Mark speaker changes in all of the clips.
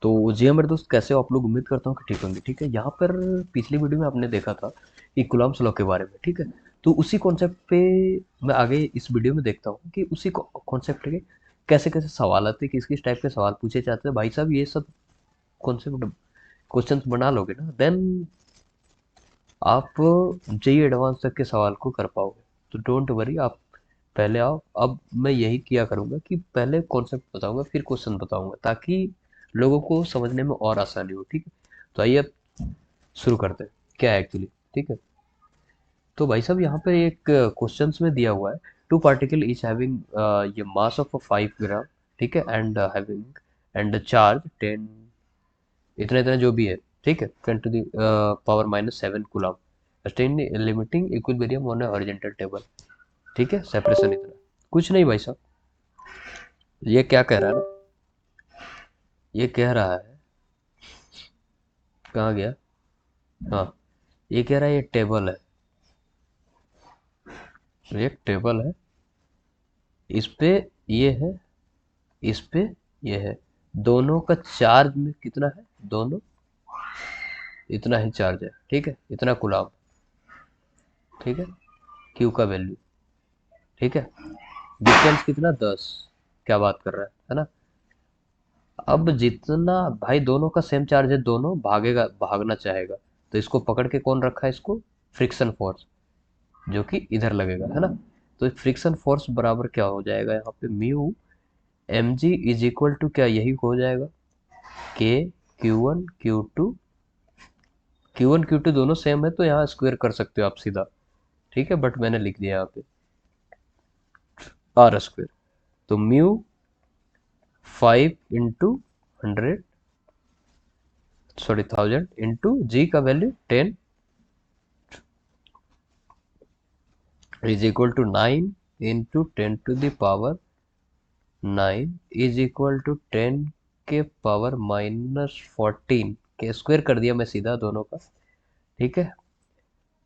Speaker 1: तो जी हाँ मेरे दोस्त, कैसे हो आप लोग? उम्मीद करता हूँ कि ठीक होंगे। ठीक है, यहाँ पर पिछली वीडियो में आपने देखा था कि कुलाम्स लॉ के बारे में। ठीक है, तो उसी कॉन्सेप्ट पे मैं आगे इस वीडियो में देखता हूँ कि उसी कॉन्सेप्ट के कैसे कैसे सवाल आते हैं, किस किस टाइप के सवाल पूछे जाते हैं। भाई साहब ये सब कॉन्सेप्ट क्वेश्चंस बना लोगे ना, देन आप जेई एडवांस तक के सवाल को कर पाओगे। तो डोंट वरी, आप पहले आओ। अब मैं यही किया करूँगा कि पहले कॉन्सेप्ट बताऊँगा, फिर क्वेश्चन बताऊँगा, ताकि लोगों को समझने में और आसानी हो। ठीक है, तो आइए अब शुरू करते हैं क्या है एक्चुअली। ठीक है, तो भाई साहब यहाँ पे एक क्वेश्चंस में दिया हुआ है, टू पार्टिकल इज हैविंग ये मास ऑफ 5 ग्राम। ठीक है, एंड हैविंग एंड चार्ज 10, इतना इतना जो भी है। ठीक है, 10 to the power -7 कूलम, स्टेन limiting equilibrium on a horizontal table. ठीक है, सेपरेशन इतना कुछ नहीं भाई साहब। ये क्या कह रहा है ना, ये कह रहा है, कहाँ गया, हाँ, ये कह रहा है ये टेबल है, ये एक टेबल है, इस पे ये है, इस पे ये है, दोनों का चार्ज में कितना है, दोनों इतना ही चार्ज है। ठीक है, इतना कुलाम। ठीक है, क्यू का वैल्यू। ठीक है, डिस्टेंस कितना, 10। क्या बात कर रहा है ना। अब जितना भाई दोनों का सेम चार्ज है, दोनों भागेगा, भागना चाहेगा, तो इसको पकड़ के कौन रखा है, इसको फ्रिक्शन फोर्स, जो कि इधर लगेगा, है ना। तो फ्रिक्शन फोर्स बराबर क्या हो जाएगा यहाँ पे, mu M g is equal to क्या, यही हो जाएगा, के Q1 Q2, Q1 Q2 दोनों सेम है तो यहाँ स्क्वायर कर सकते हो आप सीधा। ठीक है, बट मैंने लिख दिया यहाँ पे आर स्क्वायर। तो म्यू 5 × 100, सॉरी 1000, इंटू जी का value 10 is equal to 9 × 10 to the power 9 is equal to 10 के पावर -14 के स्क्वायर कर दिया मैं सीधा दोनों का। ठीक है,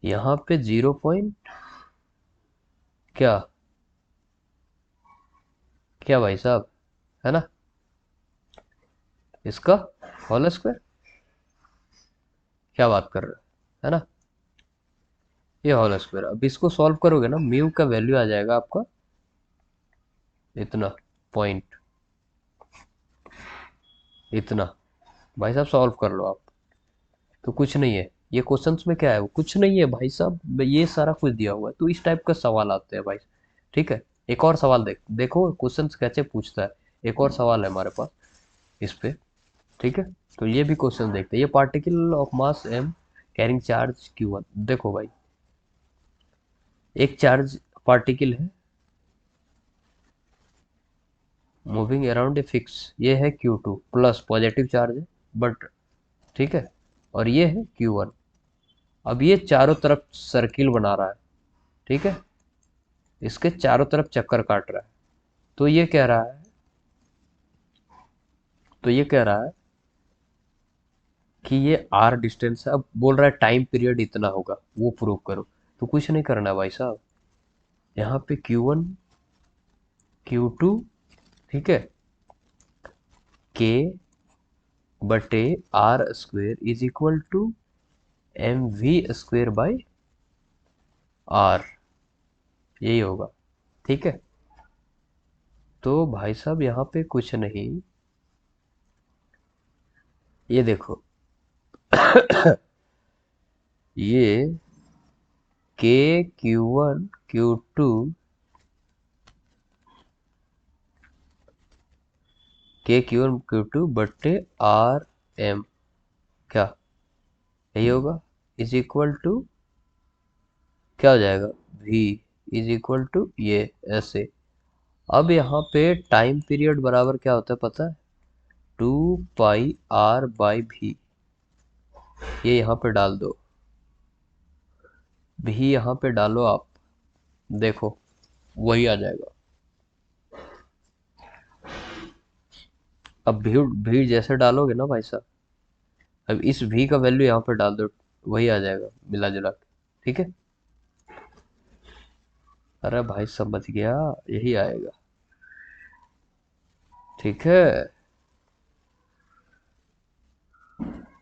Speaker 1: यहाँ पे 0 पॉइंट क्या, क्या भाई साहब, है ना, इसका होल स्क्वायर। क्या बात कर रहे हो, है ना, ये होल स्क्वायर। अब इसको सॉल्व करोगे ना, म्यू का वैल्यू आ जाएगा आपका इतना, पॉइंट इतना। भाई साहब सॉल्व कर लो आप, तो कुछ नहीं है। ये क्वेश्चंस में क्या है, वो कुछ नहीं है भाई साहब, ये सारा कुछ दिया हुआ है, तो इस टाइप का सवाल आते हैं भाई। ठीक है, एक और सवाल देखो क्वेश्चंस कैसे पूछता है। एक और सवाल है हमारे पास इस पे। ठीक है, तो ये भी क्वेश्चन देखते हैं। ये particle of mass m carrying charge q1। देखो भाई, एक चार्ज पार्टिकल है मूविंग अराउंड ए फिक्स, ये है q2 प्लस पॉजिटिव चार्ज है, बट ठीक है, और ये है q1। अब ये चारों तरफ सर्किल बना रहा है। ठीक है, इसके चारों तरफ चक्कर काट रहा है। तो ये कह रहा है, तो ये कह रहा है कि ये r डिस्टेंस है। अब बोल रहा है टाइम पीरियड इतना होगा, वो प्रूव करो। तो कुछ नहीं करना भाई साहब, यहाँ पे q1 q2, ठीक है, k बटे r square is equal to M V square by r, यही होगा। ठीक है, तो भाई साहब यहाँ पे कुछ नहीं, ये देखो, ये के Q1 Q2, K Q1 Q2 बट्टे आर एम, क्या यही होगा, इज इक्वल टू क्या हो जाएगा, V इज इक्वल टू ये ऐसे। अब यहाँ पे टाइम पीरियड बराबर क्या होता है पता है, 2πr/v। ये यहाँ पे डाल दो, भी यहाँ पे डालो आप, देखो वही आ जाएगा। अब भीड़ भीड़ जैसे डालोगे ना भाई साहब, अब इस भी का वैल्यू यहाँ पे डाल दो, वही आ जाएगा मिला जुला के। ठीक है, अरे भाई समझ गया, यही आएगा। ठीक है,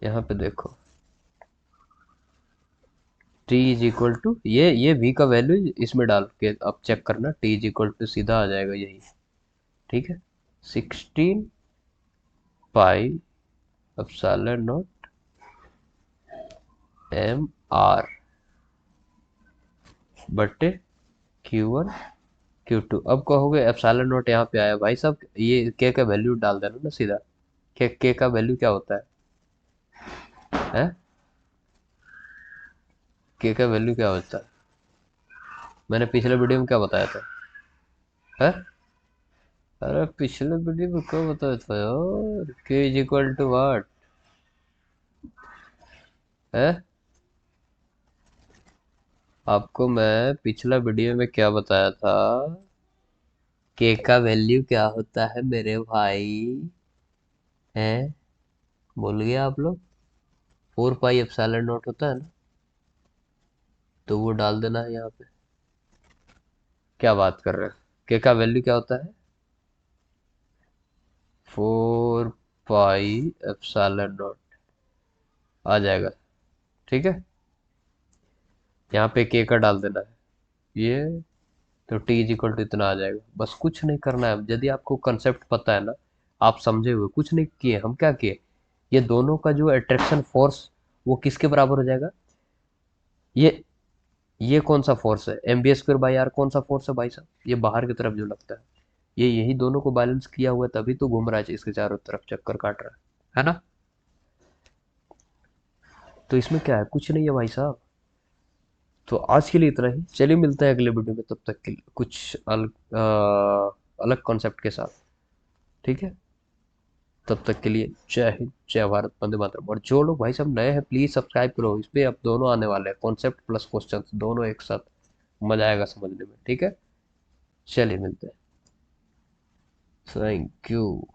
Speaker 1: यहाँ पे देखो, टी इज इक्वल टू, ये वी का वैल्यू इसमें डाल के अब चेक करना, टी इज इक्वल टू सीधा आ जाएगा यही, ठीक है, 16 pi epsilon naught M r बटे Q1 Q2। अब कहोगे एप्सिलॉन नॉट यहाँ पे आया, भाई साहब ये के का वैल्यू डाल देना ना सीधा, के का वैल्यू क्या होता है? के का वैल्यू क्या होता है? मैंने पिछले वीडियो में क्या बताया था? है? अरे पिछले वीडियो में क्या बताया था यार, के इज इक्वल टू वाट है? आपको मैं पिछला वीडियो में क्या बताया था? के का वैल्यू क्या होता है मेरे भाई? हैं? भूल गया आप लोग? 4 पाई एप्सिलॉन नॉट होता है ना, तो वो डाल देना है यहाँ पे। क्या बात कर रहे हैं, के का वैल्यू क्या होता है? 4 पाई एप्सिलॉन नॉट आ जाएगा, ठीक है। यहाँ पे के का डाल देना है ये, तो टी इज इक्वल टू इतना आ जाएगा। बस कुछ नहीं करना है, यदि आपको कंसेप्ट पता है ना, आप समझे हुए, कुछ नहीं किए, हम क्या किए, ये दोनों का जो अट्रैक्शन फोर्स वो किसके बराबर हो जाएगा? ये ये कौन सा फोर्स है? mv² बाई आर कौन सा फोर्स है भाई साहब? ये बाहर की तरफ जो लगता है, ये यही दोनों को बैलेंस किया हुआ है, तभी तो घूम रहा है इसके चारों तरफ, चक्कर काट रहा है ना? तो इसमें क्या है, कुछ नहीं है भाई साहब। तो आज के लिए इतना ही, चलिए मिलते हैं अगले वीडियो में, तब तक के लिए कुछ अलग कॉन्सेप्ट के साथ, ठीक है। तब तक के लिए जय हिंद, जय भारत, वंदे मातरम। और जो लोग भाई साहब नए हैं प्लीज सब्सक्राइब करो, इस पे अब दोनों आने वाले हैं, कॉन्सेप्ट प्लस क्वेश्चंस दोनों एक साथ, मजा आएगा समझने में, ठीक है। चलिए मिलते हैं, थैंक यू।